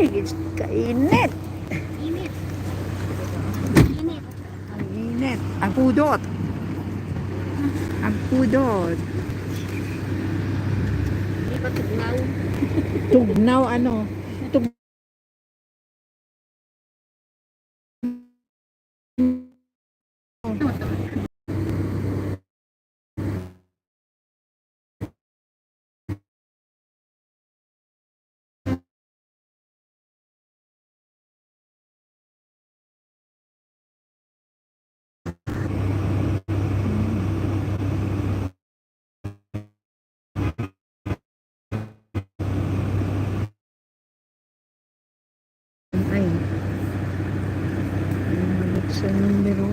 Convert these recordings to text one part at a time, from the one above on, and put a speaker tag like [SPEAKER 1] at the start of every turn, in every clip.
[SPEAKER 1] It's kainit.
[SPEAKER 2] Init. Init.
[SPEAKER 1] Ang init. Ang pudot. Ang pudot.
[SPEAKER 2] Hindi pa tugnaw.
[SPEAKER 1] Tugnaw ano? Tugnaw. Ay. Sa number 1.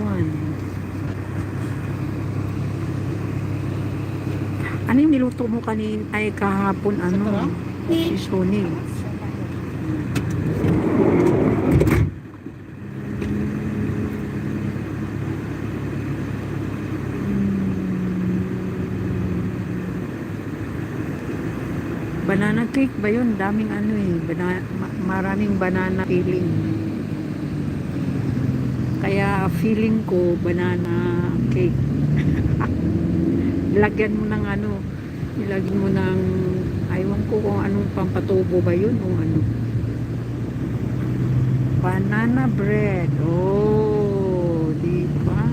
[SPEAKER 1] Ano yung niluto mo ay kahapon ano? Si Sony. Banana cake ba yun? Daming ano eh. Maraming banana filling. Kaya feeling ko banana cake. Lagyan mo ng ano. Ilagyan mo ng aywan ko kung anong pampatubo ba yun o ano. Banana bread. Oh, di ba?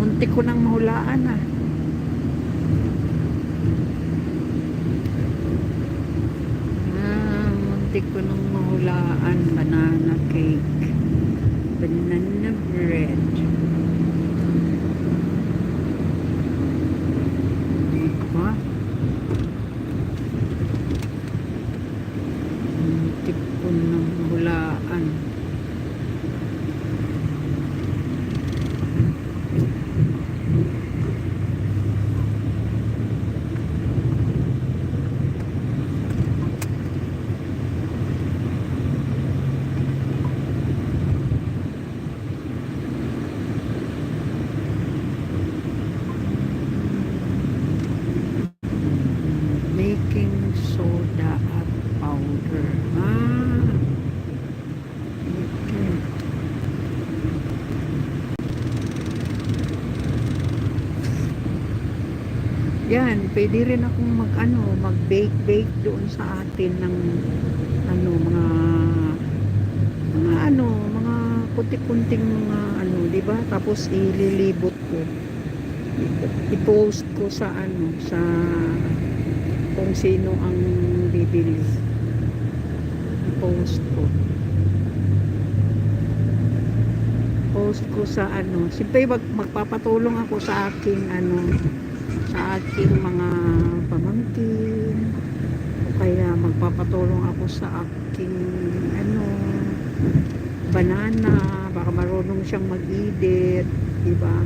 [SPEAKER 1] Muntik ko nang mahulaan ah. Muntik ko nang mahulaan. Banana cake. Banana bread. Diba? Muntik ko nang mahulaan. Baking soda at powder. Okay. Yan, pwede rin akong mag-bake doon sa atin ng mga kunti-kunting mga di ba? Tapos ililibot ko. I-post ko sa kung sino ang bibili. I-post ko. Post ko sa siyempre magpapatulong ako sa aking sa aking mga pamangkin. O kaya magpapatulong ako sa aking banana, baka marunong siyang mag-edit, di ba?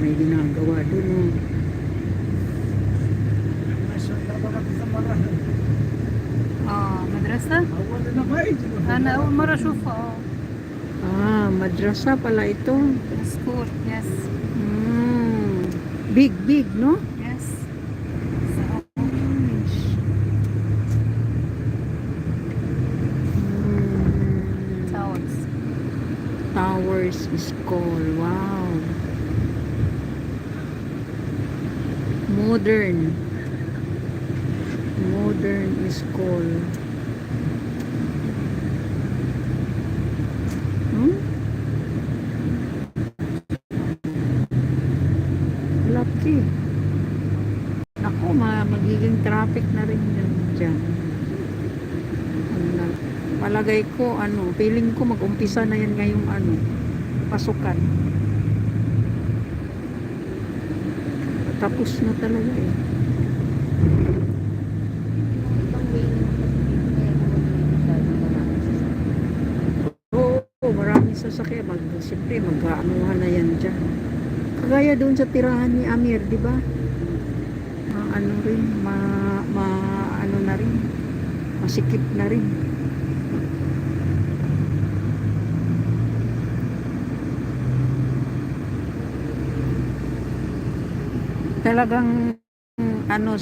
[SPEAKER 1] May ginagawa doon.
[SPEAKER 2] مدرسة؟ أنا أول مرة أشوفها.
[SPEAKER 1] Madrasa pala ito.
[SPEAKER 2] School, yes.
[SPEAKER 1] Big, no?
[SPEAKER 2] Yes. Towers.
[SPEAKER 1] Towers School. Wow. Modern school. Laki. Ako, magiging traffic na rin dyan. Palagay ko, feeling ko mag-umpisa na yan ngayong pasukan. Tapos na talaga eh. Maraming sasakyan. Siyempre, mag-aanuhan na yan dyan. Kagaya doon sa tirahan ni Amir, di ba? Na rin. Masikip na rin. Talagang ano si